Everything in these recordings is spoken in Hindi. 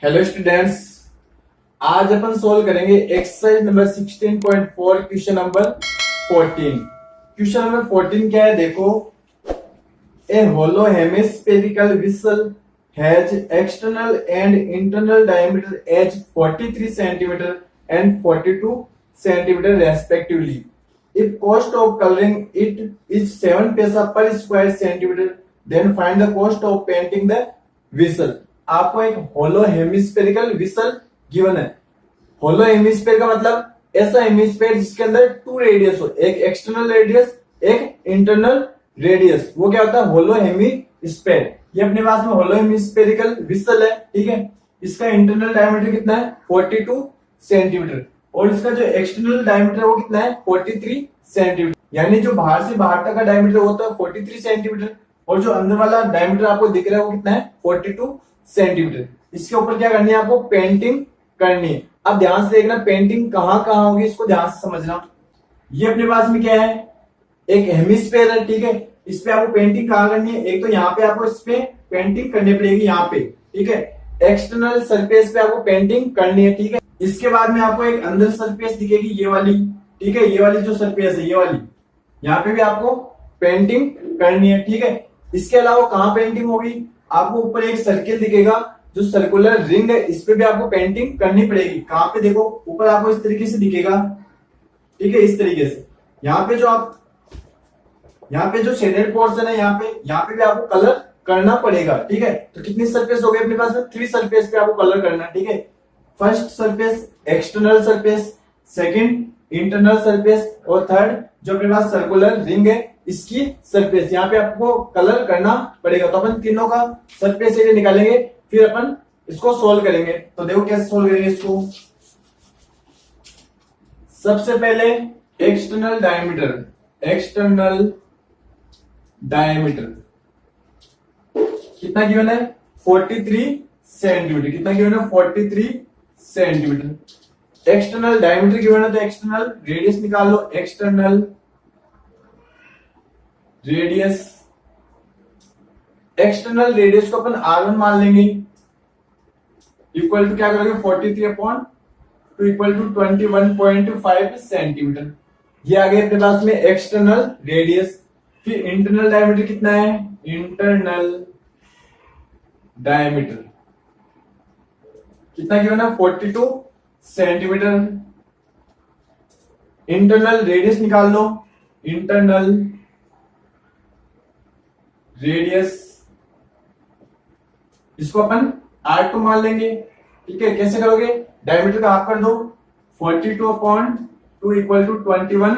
हेलो स्टूडेंट्स, आज अपन सोल्व करेंगे exercise number 16.4 question number 14। Question number 14 क्या है देखो। A hollow hemispherical vessel has external and internal diameter as 43 centimetre and 42 centimetre respectively. If cost of colouring it is 7 पैसा per square centimetre, then find the cost of painting the vessel. आपको एक होलो हेमिस्फेरिकल व्हीसल गिवन है। होलो हेमिस्फेयर का मतलब ऐसा हेमिस्फेयर जिसके अंदर टू रेडियस हो, एक एक्सटर्नल रेडियस एक इंटरनल रेडियस। वो क्या होता है? होलो हेमिस्फेयर। ये अपने पास में होलो हेमिस्फेरिकल व्हीसल है, ठीक है। इसका इंटरनल डायमीटर कितना है? 42 सेंटीमीटर और इसका जो एक्सटर्नल डायमीटर वो कितना है? 43 सेंटीमीटर। यानी जो बाहर से बाहर तक का डायमीटर होता है 43 सेंटीमीटर और जो अंदर वाला डायमीटर आपको दिख रहा है वो कितना है? 42 सेंटीमीटर। इसके ऊपर क्या करनी है? आपको पेंटिंग करनी है। अब ध्यान से देखना पेंटिंग कहां कहां होगी, इसको ध्यान से समझना। ये अपने पास में क्या है? एक हेमिस्फेयर है, ठीक है। इस पे आपको पेंटिंग कहां करनी है? एक तो यहाँ पे आपको इस पे पेंटिंग करनी पड़ेगी, यहाँ पे, ठीक है। एक्सटर्नल सरफेस पे आपको पेंटिंग करनी है, ठीक है। इसके बाद में आपको एक अंदर सरफेस दिखेगी, ये वाली, ठीक है। ये वाली जो सरफेस है ये वाली, यहाँ पे भी आपको पेंटिंग करनी है, ठीक है। इसके अलावा कहां पेंटिंग होगी? आपको ऊपर एक सर्किल दिखेगा जो सर्कुलर रिंग है, इस पे भी आपको पेंटिंग करनी पड़ेगी। कहां पे? देखो ऊपर आपको इस तरीके से दिखेगा, ठीक है, इस तरीके से। यहाँ पे जो शेडेड पोर्शन है यहाँ पे भी आपको कलर करना पड़ेगा, ठीक है। तो कितनी सरफेस हो गई अपने पास में? 3 सरफेस पे आपको कलर करना है, ठीक है। First surface external surface, second internal surface और थर्ड जो अपने पास सर्कुलर रिंग है इसकी सरफेस। यहाँ पे आपको कलर करना पड़ेगा। तो अपन तीनों का सरफेस एरिया निकालेंगे, फिर अपन इसको सोल्व करेंगे। तो देखो कैसे सोल्व करेंगे इसको। सबसे पहले एक्सटर्नल डायमीटर कितना गिवन है? 43 सेंटीमीटर। कितना गिवन है? 43 सेंटीमीटर। एक्सटर्नल डायमीटर गिवन है तो एक्सटर्नल रेडियस निकाल लो। एक्सटर्नल रेडियस को अपन R1 मान लेंगे, इक्वल टू क्या करोगे? 43/2 इक्वल टू 21.5 सेंटीमीटर। ये आ गया अपने पास में एक्सटर्नल रेडियस। फिर इंटरनल डायमीटर कितना है? इंटरनल डायमीटर कितना गिवन है? 42 सेंटीमीटर। इंटरनल रेडियस निकाल लो। इंटरनल रेडियस इसको अपन R2 मान लेंगे, ठीक है। कैसे करोगे? डायमीटर का हाफ कर दो, 42/2 इक्वल टू 21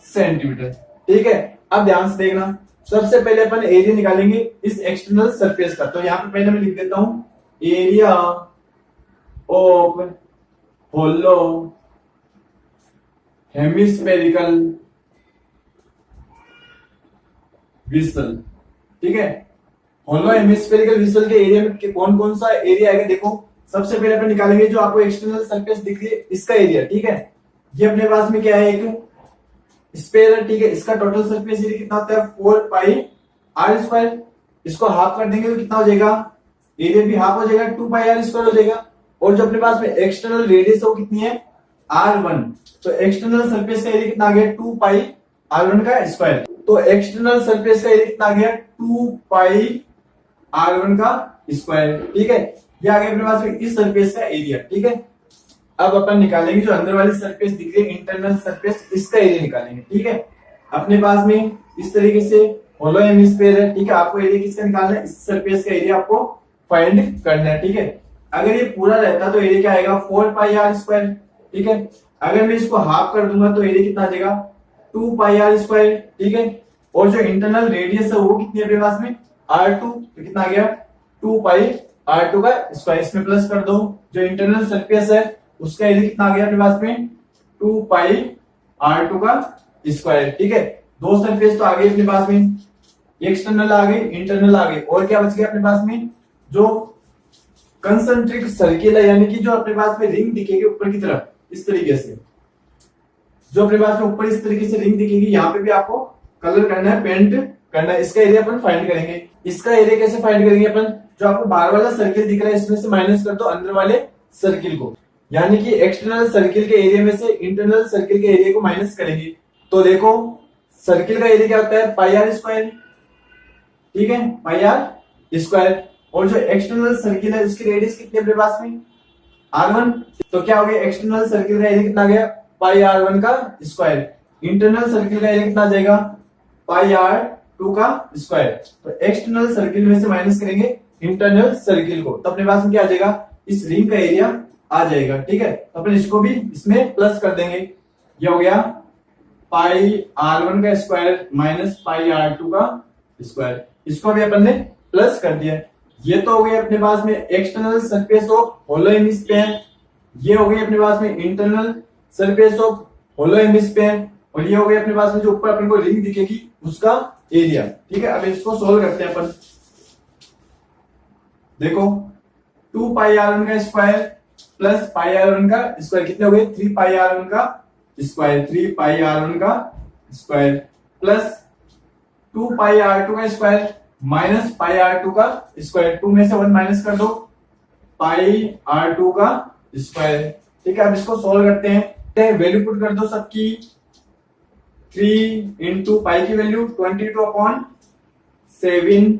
सेंटीमीटर, ठीक है। अब ध्यान से देखना, सबसे पहले अपन एरिया निकालेंगे इस एक्सटर्नल सरफेस का। तो यहां पे पहले मैं लिख देता हूं area of hollow hemispherical vessel, ठीक है। होलो हेमिस्फेरिकल व्हीसल के एरिया में कौन कौन सा एरिया आएगा देखो। सबसे पहले अपन निकालेंगे जो आपको एक्सटर्नल सरफेस दिख रही है इसका एरिया, ठीक है। ये अपने पास में क्या है? एक स्फेयर है, ठीक है। इसका टोटल सरफेस एरिया कितना होता है? 4πr²। इसको हाफ कर देंगे तो कितना हो जाएगा? एरिया भी हाफ हो जाएगा, 2πr² हो जाएगा। और जो अपने पास में एक्सटर्नल रेडियस है वो कितनी है? R1। तो एक्सटर्नल सरफेस का एरिया कितना आ गया? 2πr1 का स्क्वायर। तो एक्सटर्नल सरफेस का एरिया कितना आ गया? 2πr1 का स्क्वायर, ठीक है। ये आ गया अपने पास में इस सरफेस का एरिया, ठीक है। अब अपन निकालेंगे जो अंदर वाली सरफेस दिख रही है इंटरनल सरफेस, इसका एरिया निकालेंगे, ठीक है। अपने पास में इस तरीके से होलो हेमिस्फीयर है, ठीक है। आपको एरिया किसका निकालना है? इस सरफेस का एरिया आपको फाइंड करना है, ठीक है। अगर ये पूरा रहता तो एरिया क्या आएगा? 4πr², ठीक है। अगर मैं इसको हाफ कर दूंगा तो एरिया कितना आ जाएगा? 2πr², ठीक है। और जो इंटरनल रेडियस है वो कितनी है अपने पास में? R2। तो कितना आ गया? 2πr2 का स्क्वायर। इसमें प्लस कर दो। जो इंटरनल सरफेस है उसका एरिया कितना आ गया अपने पास में? 2πr2 का स्क्वायर, ठीक है। दो सरफेस तो आ गई अपने पास में, एक्सटर्नल आ गई, इंटरनल आ गई। और क्या बच गया अपने पास में? जो कंसंट्रिक सर्किल है, यानी कि जो अपने पास में रिंग दिखेगी ऊपर की तरफ इस तरीके से, जो अपने पास में ऊपर इस तरीके से रिंग दिखेगी, यहाँ पे भी आपको कलर करना है, पेंट करना है। इसका एरिया अपन फाइंड करेंगे। इसका एरिया कैसे फाइंड करेंगे अपन? जो आपको बाहर वाला सर्किल दिख रहा है इसमें से माइनस कर दो अंदर वाले सर्किल को, यानी कि एक्सटर्नल सर्किल के एरिया में से इंटरनल सर्किल के एरिया को माइनस करेंगे। तो देखो सर्किल का एरिया क्या होता है, पाई आर स्क्वायर, ठीक है, पाई आर स्क्वायर। और जो एक्सटर्नल सर्किल है उसकी रेडियस कितनी है अपने पास में, R1। तो क्या हो गया, एक्सटर्नल सर्किल का एरिया कितना आ गया, पाई R1 का स्क्वायर। इंटरनल सर्किल का एरिया कितना आ जाएगा, पाई R2 का स्क्वायर। तो एक्सटर्नल सर्किल में से माइनस करेंगे इंटरनल सर्किल को, तो अपने पास में क्या आ जाएगा, इस रिंग का एरिया आ जाएगा, ठीक है। तो अपन इसको भी इसमें प्लस कर देंगे, ये हो गया पाई R1 का स्क्वायर माइनस पाई R2 का स्क्वायर। इसको भी अपन ने प्लस कर दिया। ये तो हो गया अपने पास में external surface of hollow hemisphere, ये हो गई अपने पास में internal surface of hollow hemisphere, और ये हो गया अपने पास में जो ऊपर अपन को रिंग दिखेगी उसका एरिया, ठीक है। अब इसको सोल्व करते हैं अपन। देखो 2 पाई R1 का स्क्वायर प्लस पाई R1 का स्क्वायर कितने हो गए, 3 पाई R1 का स्क्वायर, 3 पाई R1 का स्क्वायर प्लस 2 पाई R2 का स्क्वायर माइनस पाई R2 का स्क्वायर। 2 में से 1 माइनस कर दो, पाई R2 का स्क्वायर, ठीक है। अब इसको सोल्व करते हैं, वैल्यू पुट कर दो सबकी। 3 इंटू पाई की वैल्यू 22/7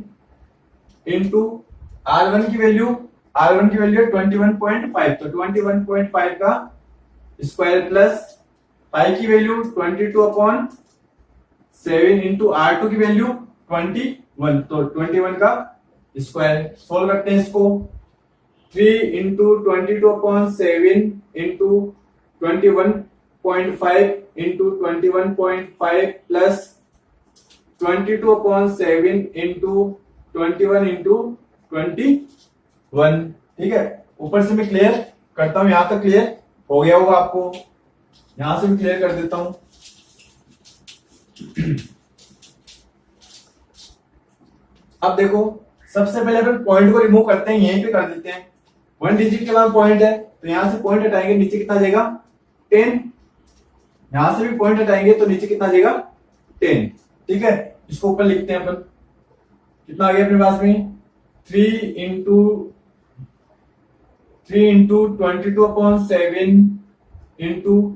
इंटू R1 की वैल्यू, R1 की वैल्यू 21.5, तो 21.5 का स्क्वायर प्लस पाई की वैल्यू 22/7 इंटू R2 की वैल्यू 21, तो 21 का स्क्वायर। सोल्व करते हैं इसको। 3 into 22/7 into 21.5 into 21.5 plus 22/7 into 21 into 21, ठीक है। ऊपर से मैं क्लियर करता हूं, यहां तक क्लियर हो गया होगा आपको, यहां से मैं क्लियर कर देता हूं। अब देखो सबसे पहले अपन पॉइंट को रिमूव करते हैं, यहीं पे कर देते हैं। 1 डिजिट के बाद पॉइंट है तो यहां से पॉइंट हटाएंगे, नीचे कितना जाएगा 10, यहां से भी पॉइंट हटाएंगे तो नीचे कितना जाएगा 10, ठीक है। इसको ऊपर लिखते हैं अपन, कितना आ गया अपने पास में 3 into 22/7 into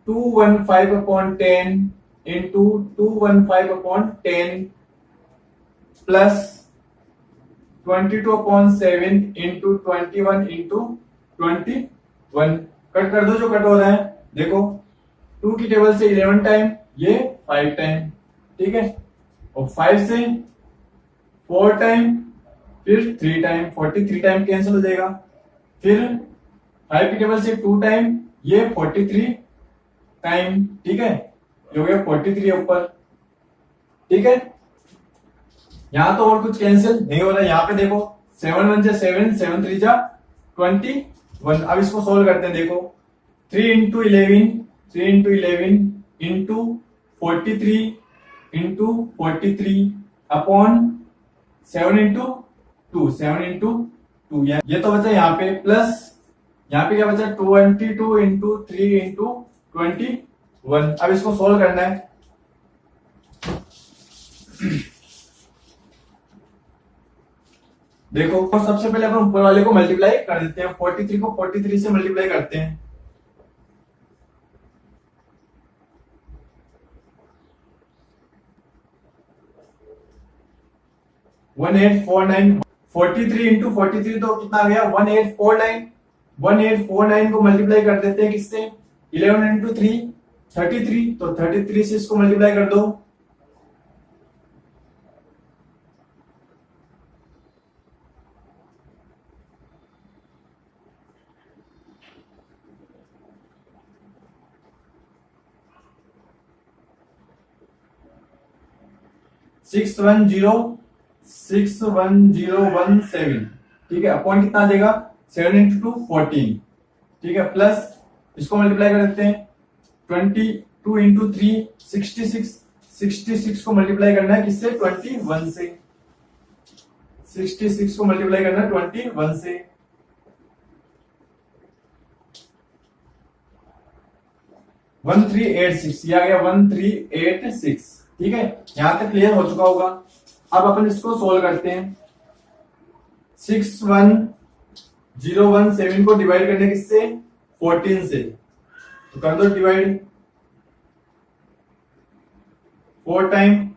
215/10 into 215/10 plus 22/7 into 21 into 21। Cut कर दो जो कट हो रहा है। देखो 2 की टेबल से 11 टाइम, ये 5 टाइम, ठीक है। और 5 से 4 टाइम, फिर 3 टाइम, 43 टाइम कैंसिल हो जाएगा। फिर 5 की टेबल से 2 टाइम, ये 43 टाइम, ठीक है। ये हो गया 43 ऊपर, ठीक है। यहां तो और कुछ कैंसिल नहीं हो रहा है। यहाँ पे देखो 7 1 जा 7, 7 3 जा 21। अब इसको सोल्व करते हैं। देखो 3 इंटू 11 इंटू 43 अपॉन 7 इंटू 2, ये तो बचा यहाँ पे, प्लस यहाँ पे क्या बचा 22 इंटू 3 इंटू 21। अब इसको सोल्व करना है। देखो सबसे पहले अपन ऊपर वाले को मल्टीप्लाई कर देते हैं, 43 को 43 से मल्टीप्लाई करते हैं। वन 1849, 43 इंटू 43 तो कितना आ गया 1849। 1849 को मल्टीप्लाई कर देते हैं किससे, 11 इंटू 3 33, तो 33 से इसको मल्टीप्लाई कर दो। सिक्स वन जीरो 61017, ठीक है। अपॉन कितना आ जाएगा 7 इंटू 2 14, ठीक है। प्लस इसको मल्टीप्लाई कर देते हैं 22 इंटू 3 66 को मल्टीप्लाई करना है किससे 21 से, 66 को मल्टीप्लाई करना है 21 से। 1386, ये आ गया 1386, ठीक है। यहां तक क्लियर हो चुका होगा। अब अपन इसको सोल्व करते हैं। 610117 को डिवाइड करने किससे, 14 से, तो कर दो डिवाइड 4 टाइम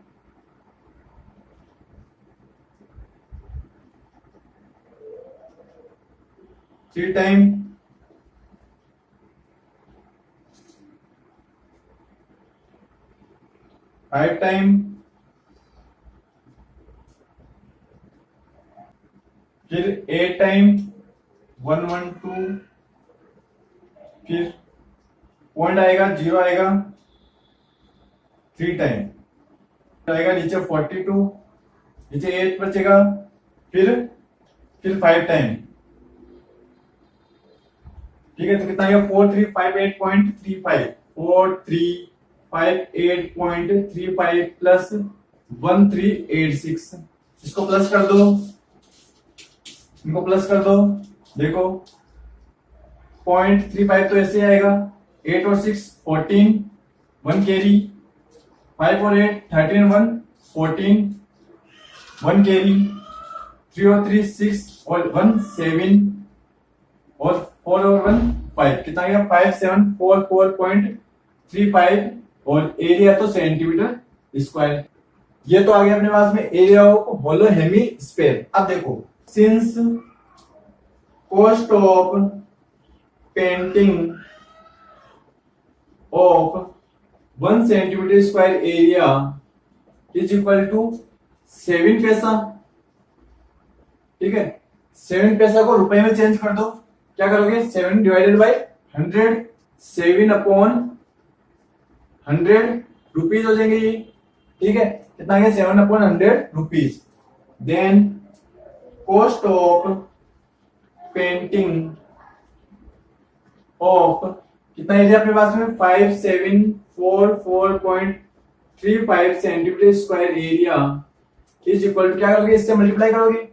3 टाइम 5 टाइम, फिर 8 टाइम 112, फिर पॉइंट आएगा 0 आएगा 3 टाइम आएगा, नीचे 42, नीचे 8 बचेगा, फिर 5 टाइम, ठीक है। तो कितना आएगा 4358.35, 4358.35 प्लस 1386, इसको प्लस कर दो, इनको प्लस कर दो, देखो 0.35 तो ऐसे आएगा, 8 और 6 14, 1 कैरी, 5 और 8 13, 1 14, 1 कैरी, 3 और 3 6 और 1 7 और 4 और 1 5, कितना आएगा 5744.35 और एरिया तो सेंटीमीटर स्क्वायर। ये तो आ गया अपने पास में एरिया ऑफ होलो हेमीस्फीयर। अब देखो, since cost of painting of 1 centimetre square area is equal to 7 पैसा, ठीक है। 7 पैसा को रुपए में चेंज कर दो, क्या करोगे 7 डिवाइडेड बाई 100, 7 अपॉन 100 रुपीज हो जाएंगे ये, ठीक है। कितना है 7 upon 100 rupees. Then cost of painting of कितना एरिया अपने पास में 5744.35 centimetre square area is equal to, क्या करोगे इससे मल्टीप्लाई करोगे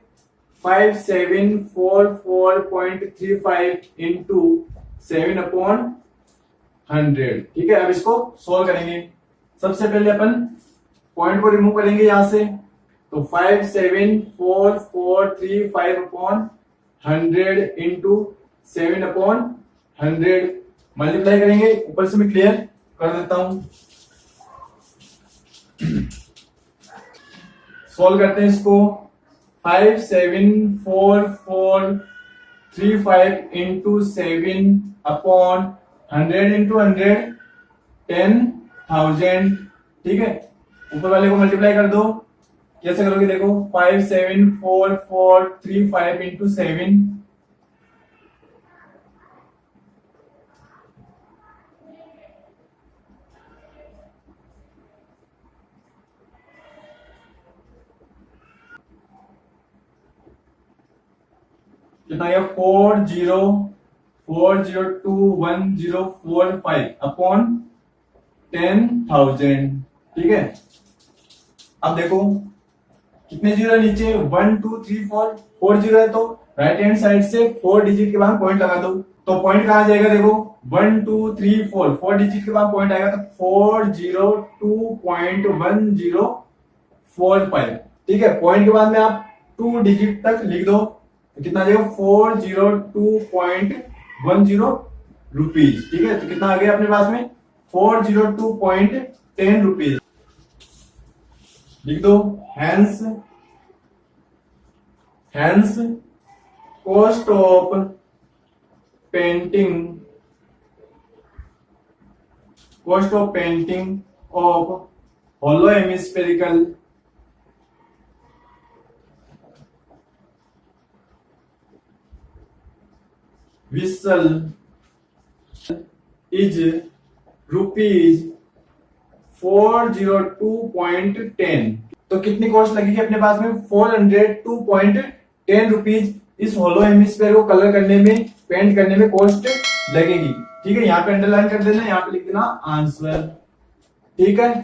5744.35 इंटू 7 अपॉन 100, ठीक है। अब इसको सोल्व करेंगे। सबसे पहले अपन पॉइंट को रिमूव करेंगे यहां से, तो 574435 अपॉन 100 इंटू 7 अपॉन 100 मल्टीप्लाई करेंगे। ऊपर से मैं क्लियर कर देता हूं, सोल्व करते हैं इसको। 574435 इंटू 7 अपॉन 100 इंटू 100 10,000, ठीक है। ऊपर वाले को मल्टीप्लाई कर दो, कैसे करोगे देखो 574435 इंटू 7, कितना आएगा 40402105 अपॉन 10,000, ठीक है। अब देखो कितने जीरो नीचे 1 2 3 4, 4 जीरो है, तो राइट हैंड साइड से 4 डिजिट के बाद पॉइंट लगा दो, तो पॉइंट कहां जाएगा देखो 1 2 3 4, 4 डिजिट के बाद पॉइंट आएगा, तो 402.1045, ठीक है। पॉइंट के बाद में आप 2 डिजिट तक लिख दो, तो कितना आ जाएगा 402.10 रुपीज, ठीक है। तो कितना आ गया अपने पास में 402.10 रुपीज लिख दो। Hence cost of painting of hollow hemispherical vessel is rupees 402.10। तो कितनी कॉस्ट लगेगी अपने पास में 402.10 रुपीज इस होलो हेमिस्फीयर को कलर करने में, पेंट करने में कॉस्ट लगेगी, ठीक है। यहाँ पे अंडरलाइन कर देना, यहाँ पे लिख देना आंसर, ठीक है।